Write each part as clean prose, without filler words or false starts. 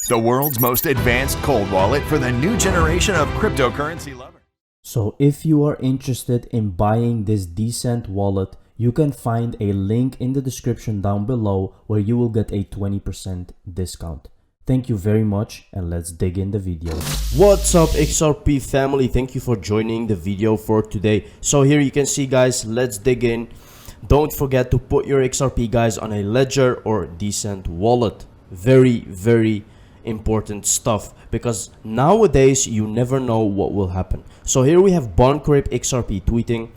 the world's most advanced cold wallet for the new generation of cryptocurrency lovers. So if you are interested in buying this decent wallet, you can find a link in the description down below where you will get a 20% discount. Thank you very much, and let's dig in the video. What's up, XRP family? Thank you for joining the video for today. So here you can see, guys, let's dig in. Don't forget to put your XRP, guys, on a ledger or decent wallet. Very important stuff, because nowadays you never know what will happen. So here we have Boncrip XRP tweeting,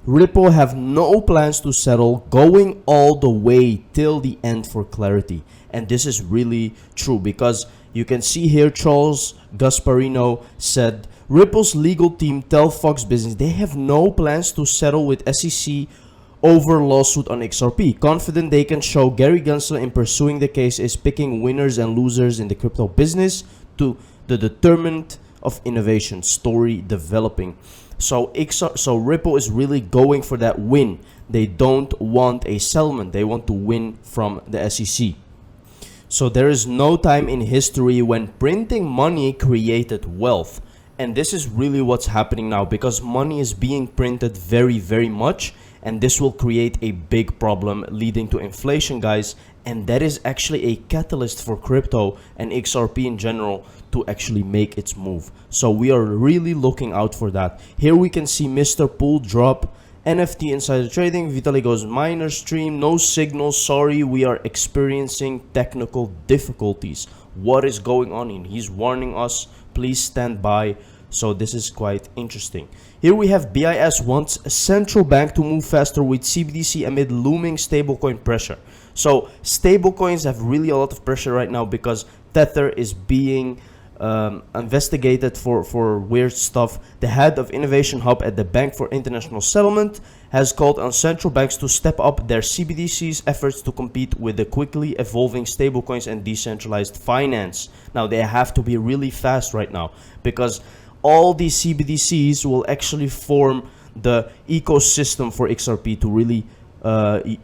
Ripple have no plans to settle, going all the way till the end for clarity. And this is really true, because you can see here Charles Gasparino said, Ripple's legal team tell Fox Business they have no plans to settle with SEC over lawsuit on XRP. Confident they can show Gary Gensler in pursuing the case is picking winners and losers in the crypto business to the determinant of innovation story developing. So Ripple is really going for that win. They don't want a settlement. They want to win from the SEC. So there is no time in history when printing money created wealth. And this is really what's happening now, because money is being printed very much. And this will create a big problem leading to inflation, guys. And that is actually a catalyst for crypto and XRP in general to actually make its move. So we are really looking out for that. Here we can see Mr. Pool drop NFT insider trading. Vitaly goes miner stream, no signal. Sorry, we are experiencing technical difficulties. What is going on? And he's warning us, please stand by. So this is quite interesting. Here we have BIS wants a central bank to move faster with CBDC amid looming stablecoin pressure. So stablecoins have really a lot of pressure right now because Tether is being investigated for weird stuff. The head of Innovation Hub at the Bank for International Settlement has called on central banks to step up their CBDC's efforts to compete with the quickly evolving stablecoins and decentralized finance. Now they have to be really fast right now, because all these CBDCs will actually form the ecosystem for XRP to really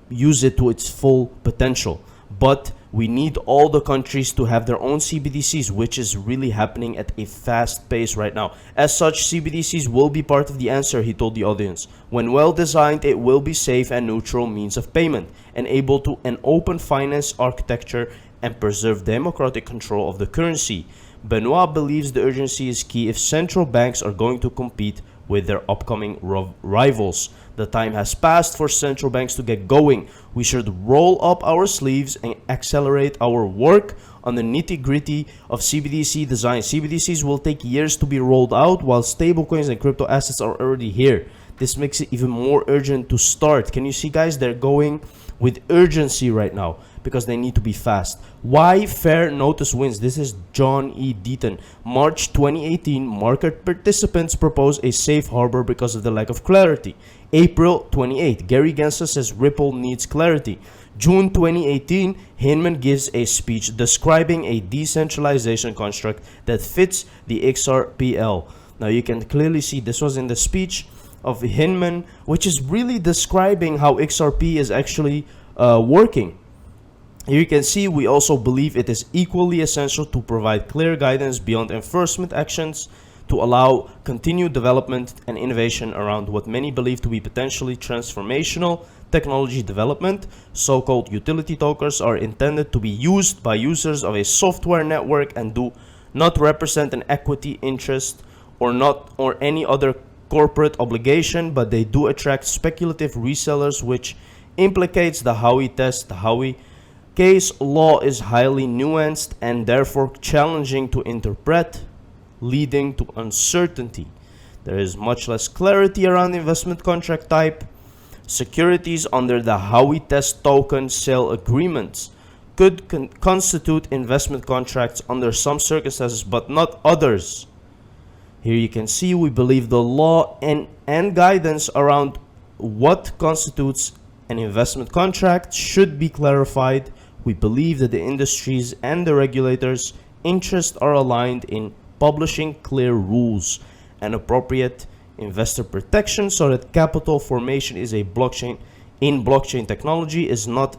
use it to its full potential. But we need all the countries to have their own CBDCs, which is really happening at a fast pace right now. As such, CBDCs will be part of the answer, he told the audience. When well designed, it will be safe and neutral means of payment, and able to an open finance architecture and preserve democratic control of the currency. Benoit believes the urgency is key if central banks are going to compete with their upcoming rivals. The time has passed for central banks to get going. We should roll up our sleeves and accelerate our work on the nitty-gritty of CBDC design. CBDCs will take years to be rolled out, while stablecoins and crypto assets are already here. This makes it even more urgent to start. Can you see, guys? They're going with urgency right now because they need to be fast. Why fair notice wins? This is John E. Deaton. March 2018, market participants propose a safe harbor because of the lack of clarity. April 28, Gary Gensler says Ripple needs clarity. June 2018, Hinman gives a speech describing a decentralization construct that fits the XRPL. Now you can clearly see this was in the speech of Hinman, which is really describing how XRP is actually working. Here you can see we also believe it is equally essential to provide clear guidance beyond enforcement actions to allow continued development and innovation around what many believe to be potentially transformational technology development. So-called utility tokens are intended to be used by users of a software network and do not represent an equity interest or any other corporate obligation, but they do attract speculative resellers, which implicates the Howey test. The Howey case law is highly nuanced and therefore challenging to interpret, leading to uncertainty. There is much less clarity around investment contract type. Securities under the Howey test token sale agreements could constitute investment contracts under some circumstances, but not others. Here you can see we believe the law and guidance around what constitutes an investment contract should be clarified. We believe that the industries and the regulators' interests are aligned in publishing clear rules and appropriate investor protection so that capital formation is a blockchain technology is not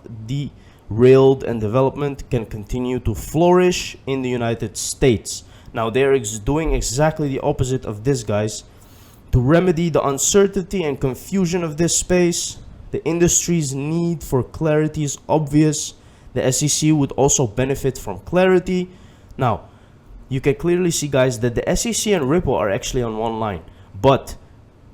railed and development can continue to flourish in the United States. Now they're doing exactly the opposite of this, guys. To remedy the uncertainty and confusion of this space, the industry's need for clarity is obvious. The SEC would also benefit from clarity. Now, you can clearly see, guys, that the SEC and Ripple are actually on one line. But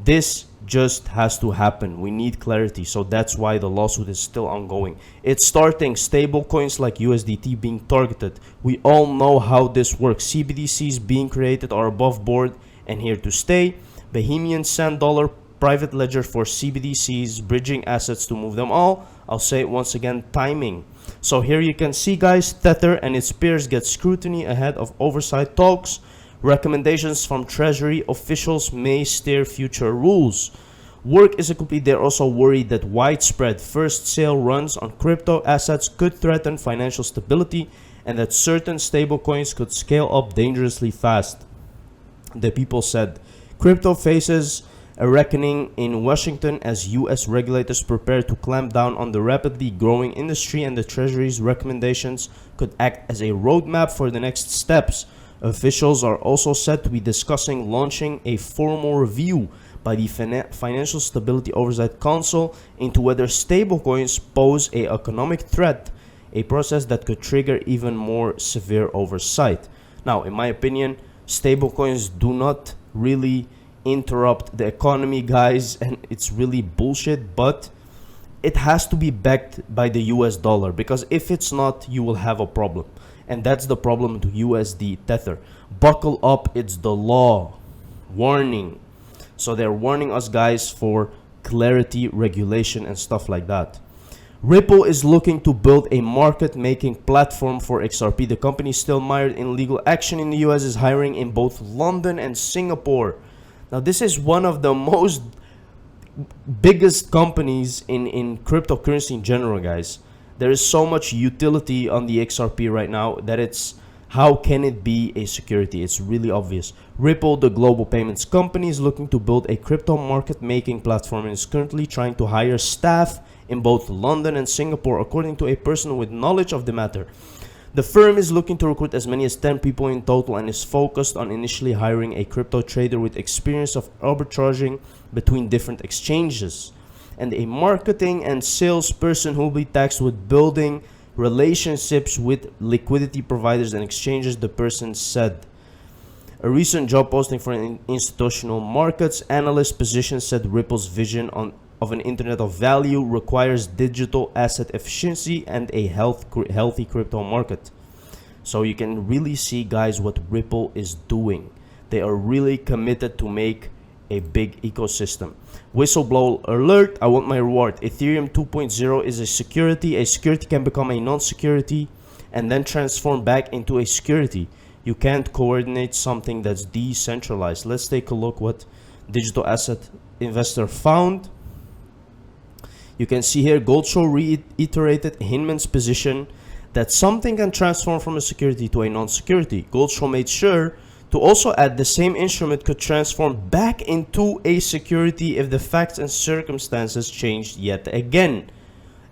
this just has to happen. We need clarity. So that's why the lawsuit is still ongoing. It's starting stablecoins like USDT being targeted. We all know how this works. CBDCs being created are above board and here to stay. Bahamian Sand Dollar private ledger for CBDCs, bridging assets to move them all. I'll say it once again, timing. So here you can see, guys, Tether and its peers get scrutiny ahead of oversight talks. Recommendations from Treasury officials may steer future rules. Work is incomplete. They're also worried that widespread first sale runs on crypto assets could threaten financial stability and that certain stablecoins could scale up dangerously fast. The people said crypto faces a reckoning in Washington as US regulators prepare to clamp down on the rapidly growing industry, and the Treasury's recommendations could act as a roadmap for the next steps. Officials are also said to be discussing launching a formal review by the Financial Stability Oversight Council into whether stablecoins pose an economic threat, a process that could trigger even more severe oversight. Now, in my opinion, stablecoins do not really interrupt the economy, guys, and it's really bullshit, but it has to be backed by the US dollar, because if it's not, you will have a problem. And that's the problem to USD Tether. Buckle up, it's the law. Warning. So they're warning us, guys, for clarity, regulation, and stuff like that. Ripple is looking to build a market-making platform for XRP. The company, still mired in legal action in the US, is hiring in both London and Singapore. Now, this is one of the most biggest companies in cryptocurrency in general, guys. There is so much utility on the XRP right now that it's, how can it be a security? It's really obvious. Ripple, the global payments company, is looking to build a crypto market making platform and is currently trying to hire staff in both London and Singapore, according to a person with knowledge of the matter. The firm is looking to recruit as many as 10 people in total and is focused on initially hiring a crypto trader with experience of arbitraging between different exchanges, and a marketing and sales person who will be tasked with building relationships with liquidity providers and exchanges, the person said. A recent job posting for an institutional markets analyst position said Ripple's vision of an internet of value requires digital asset efficiency and a healthy crypto market. So you can really see, guys, what Ripple is doing. They are really committed to make a big ecosystem. Whistleblower alert, I want my reward. Ethereum 2.0 is a security. A security can become a non-security and then transform back into a security. You can't coordinate something that's decentralized. Let's take a look what digital asset investor found. You can see here Goldshow reiterated Hinman's position that something can transform from a security to a non-security. Goldshow made sure to also add the same instrument could transform back into a security if the facts and circumstances changed yet again.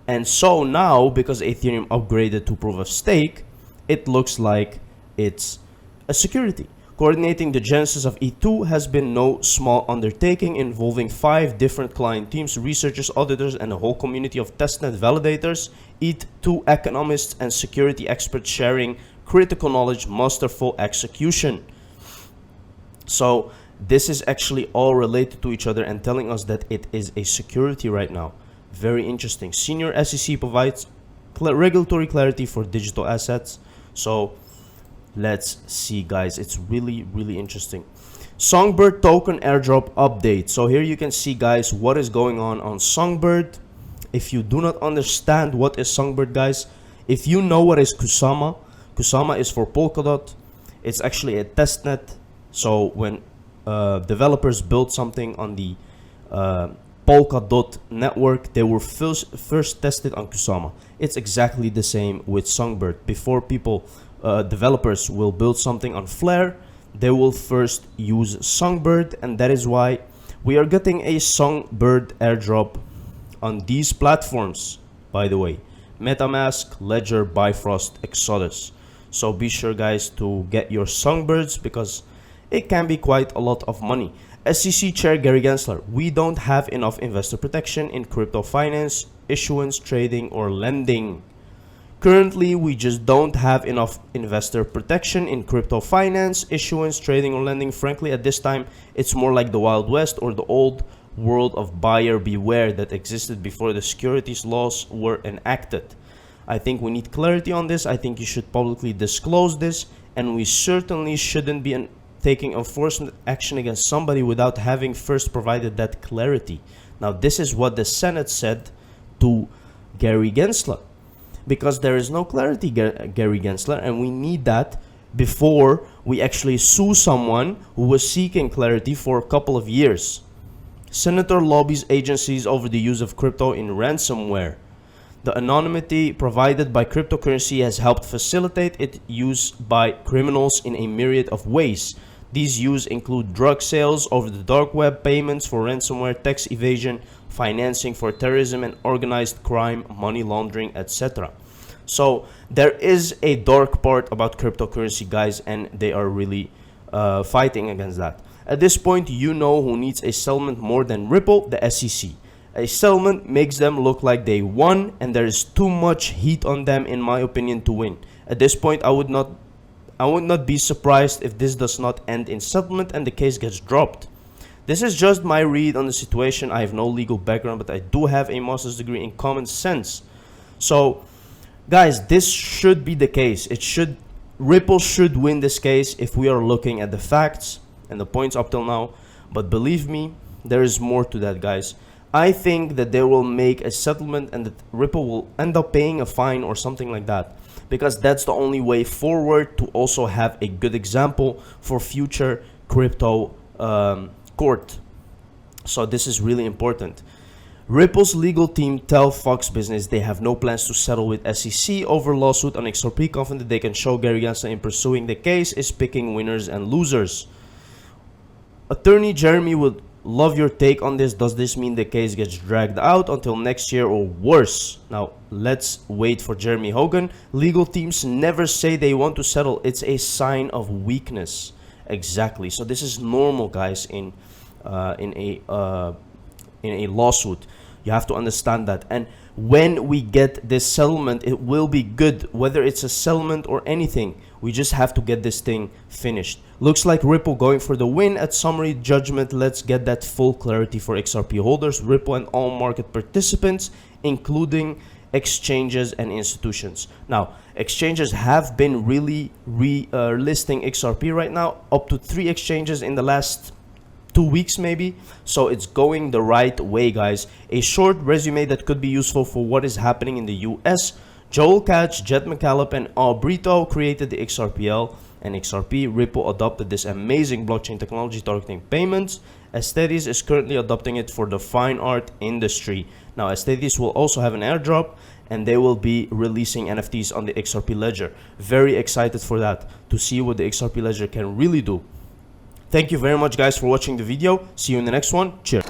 And so now, because Ethereum upgraded to proof of stake, it looks like it's a security. Coordinating the genesis of E2 has been no small undertaking, involving 5 different client teams, researchers, auditors, and a whole community of testnet validators, E2 economists, and security experts sharing critical knowledge, masterful execution. So this is actually all related to each other and telling us that it is a security right now. Very interesting. Senior SEC provides regulatory clarity for digital assets. So let's see, guys. It's really interesting. Songbird token airdrop update. So here you can see, guys, what is going on Songbird. If you do not understand what is Songbird, guys, if you know what is Kusama is for Polkadot. It's actually a testnet. So when developers build something on the Polkadot network, they were first tested on Kusama. It's exactly the same with Songbird. Before developers will build something on Flare, they will first use Songbird, and that is why we are getting a Songbird airdrop on these platforms, by the way. MetaMask, Ledger, Bifrost, Exodus. So be sure guys to get your Songbirds because it can be quite a lot of money. SEC Chair Gary Gensler: we don't have enough investor protection in crypto finance, issuance, trading, or lending. Currently, we just don't have enough investor protection in crypto finance, issuance, trading, or lending. Frankly, at this time, it's more like the Wild West or the old world of buyer beware that existed before the securities laws were enacted. I think we need clarity on this. I think you should publicly disclose this, and we certainly shouldn't be taking enforcement action against somebody without having first provided that clarity. Now, this is what the Senate said to Gary Gensler, because there is no clarity, Gary Gensler, and we need that before we actually sue someone who was seeking clarity for a couple of years. Senator lobbies agencies over the use of crypto in ransomware. The anonymity provided by cryptocurrency has helped facilitate its use by criminals in a myriad of ways. These use include drug sales over the dark web, payments for ransomware, tax evasion, financing for terrorism and organized crime, money laundering, etc. So there is a dark part about cryptocurrency, guys, and they are really fighting against that. At this point, you know who needs a settlement more than Ripple: the SEC. A settlement makes them look like they won, and there is too much heat on them, in my opinion, to win. At this point, I would not be surprised if this does not end in settlement and the case gets dropped. This is just my read on the situation. I have no legal background, but I do have a master's degree in common sense. So, guys, this should be the case. Ripple should win this case if we are looking at the facts and the points up till now. But believe me, there is more to that, guys. I think that they will make a settlement and that Ripple will end up paying a fine or something like that, because that's the only way forward to also have a good example for future crypto court. So this is really important. Ripple's legal team tell Fox Business they have no plans to settle with SEC over lawsuit on XRP, confident they can show Gary Gensler in pursuing the case is picking winners and losers. Attorney Jeremy would love your take on this. Does this mean the case gets dragged out until next year or worse? Now, let's wait for Jeremy Hogan. Legal teams never say they want to settle. It's a sign of weakness. Exactly. So this is normal, guys, in a lawsuit. You have to understand that. And when we get this settlement, it will be good, whether it's a settlement or anything. We just have to get this thing finished. Looks like Ripple going for the win at summary judgment. Let's get that full clarity for XRP holders, Ripple, and all market participants, including exchanges and institutions. Now, exchanges have been really listing XRP right now, up to 3 exchanges in the last 2 weeks maybe. So it's going the right way, guys. A short resume that could be useful for what is happening in the US. Joel Katz, Jet McCallop, and Albrito created the XRPL and XRP. Ripple adopted this amazing blockchain technology targeting payments. Aesthetis is currently adopting it for the fine art industry. Now, Aesthetis will also have an airdrop, and they will be releasing NFTs on the XRP ledger. Very excited for that, to see what the XRP ledger can really do. Thank you very much, guys, for watching the video. See you in the next one. Cheers.